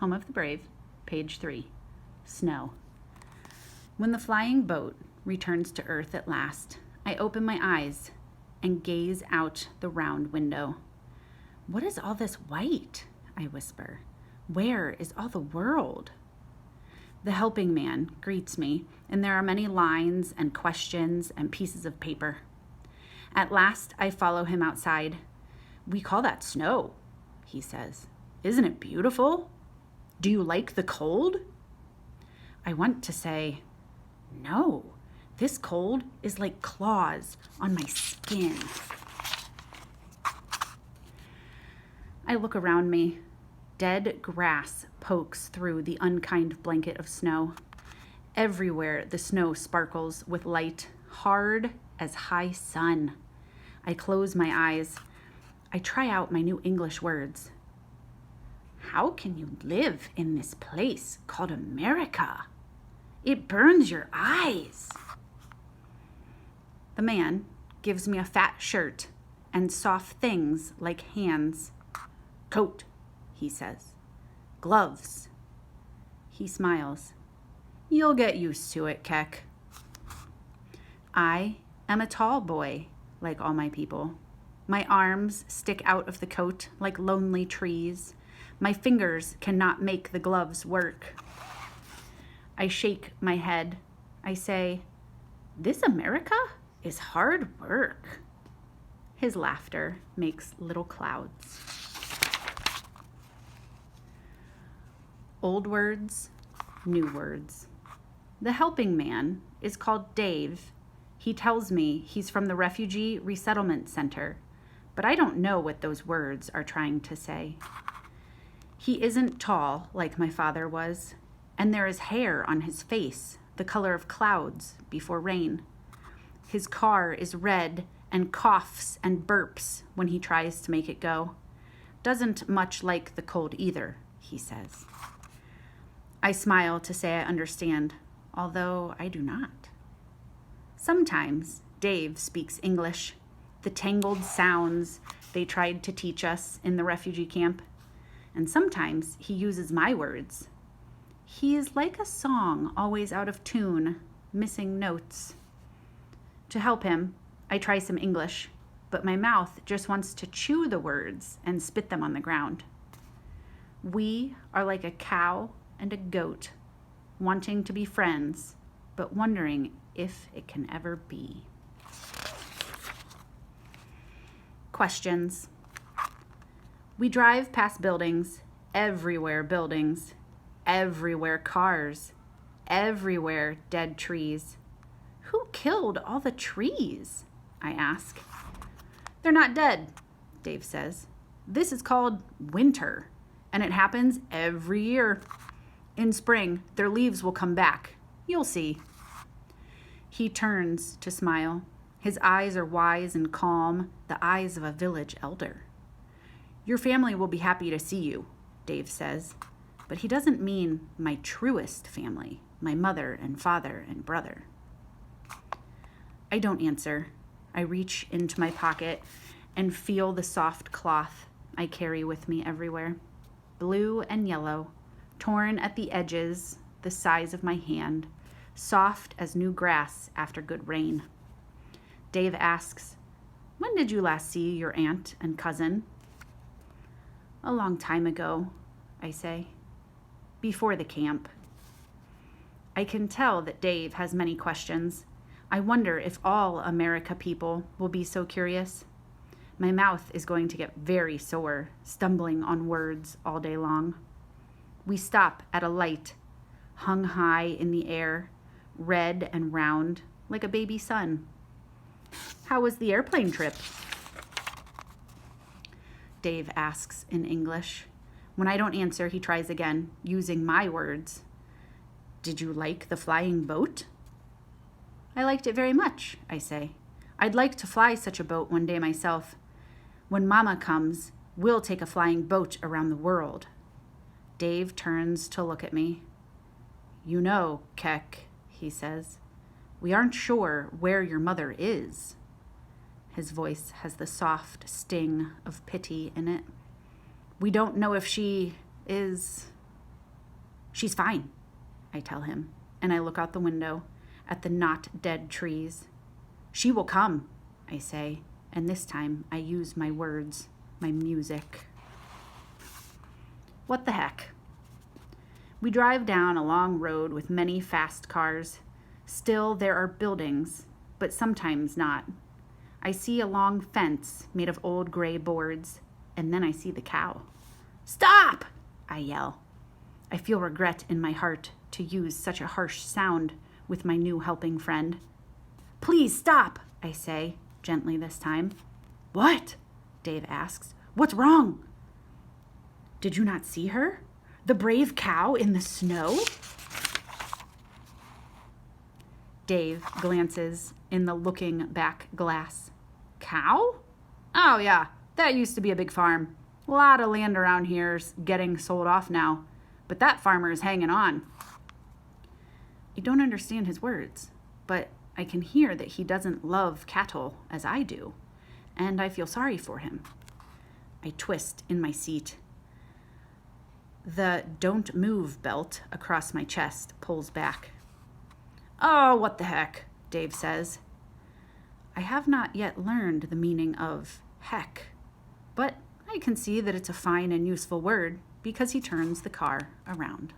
Home of the Brave, page 3. Snow. When the flying boat returns to Earth at last, I open my eyes and gaze out the round window. What is all this white? I whisper. Where is all the world? The helping man greets me, and there are many lines and questions and pieces of paper. At last, I follow him outside. We call that snow, he says. Isn't it beautiful? Do you like the cold? I want to say, no, this cold is like claws on my skin. I look around me. Dead grass pokes through the unkind blanket of snow. Everywhere the snow sparkles with light, hard as high sun. I close my eyes. I try out my new English words. How can you live in this place called America? It burns your eyes. The man gives me a fat shirt and soft things like hands. Coat, he says. Gloves. He smiles. You'll get used to it, Keck. I am a tall boy, like all my people. My arms stick out of the coat like lonely trees. My fingers cannot make the gloves work. I shake my head. I say, this America is hard work. His laughter makes little clouds. Old words, new words. The helping man is called Dave. He tells me he's from the Refugee Resettlement Center, but I don't know what those words are trying to say. He isn't tall like my father was, and there is hair on his face, the color of clouds before rain. His car is red and coughs and burps when he tries to make it go. Doesn't much like the cold either, he says. I smile to say I understand, although I do not. Sometimes Dave speaks English, the tangled sounds they tried to teach us in the refugee camp, and sometimes he uses my words. He is like a song always out of tune, missing notes. To help him, I try some English, but my mouth just wants to chew the words and spit them on the ground. We are like a cow and a goat, wanting to be friends, but wondering if it can ever be. Questions. We drive past buildings, everywhere cars, everywhere dead trees. Who killed all the trees? I ask. They're not dead, Dave says. This is called winter, and it happens every year. In spring, their leaves will come back. You'll see. He turns to smile. His eyes are wise and calm, the eyes of a village elder. Your family will be happy to see you, Dave says. But he doesn't mean my truest family, my mother and father and brother. I don't answer. I reach into my pocket and feel the soft cloth I carry with me everywhere. Blue and yellow, torn at the edges, the size of my hand, soft as new grass after good rain. Dave asks, when did you last see your aunt and cousin? A long time ago, I say. Before the camp. I can tell that Dave has many questions. I wonder if all America people will be so curious. My mouth is going to get very sore, stumbling on words all day long. We stop at a light, hung high in the air, red and round, like a baby sun. How was the airplane trip? Dave asks in English. When I don't answer, he tries again, using my words. Did you like the flying boat? I liked it very much, I say. I'd like to fly such a boat one day myself. When Mama comes, we'll take a flying boat around the world. Dave turns to look at me. You know, Keck, he says, we aren't sure where your mother is. His voice has the soft sting of pity in it. We don't know if she is... She's fine, I tell him, and I look out the window at the not dead trees. She will come, I say, and this time I use my words, my music. What the heck? We drive down a long road with many fast cars. Still, there are buildings, but sometimes not. I see a long fence made of old gray boards, and then I see the cow. Stop! I yell. I feel regret in my heart to use such a harsh sound with my new helping friend. Please stop, I say, gently this time. What? Dave asks. What's wrong? Did you not see her? The brave cow in the snow? Dave glances in the looking back glass. Cow? Oh yeah, that used to be a big farm. A lot of land around here's getting sold off now, but that farmer is hanging on. I don't understand his words, but I can hear that he doesn't love cattle as I do, and I feel sorry for him. I twist in my seat. The don't move belt across my chest pulls back. Oh, what the heck, Dave says. I have not yet learned the meaning of heck, but I can see that it's a fine and useful word because he turns the car around.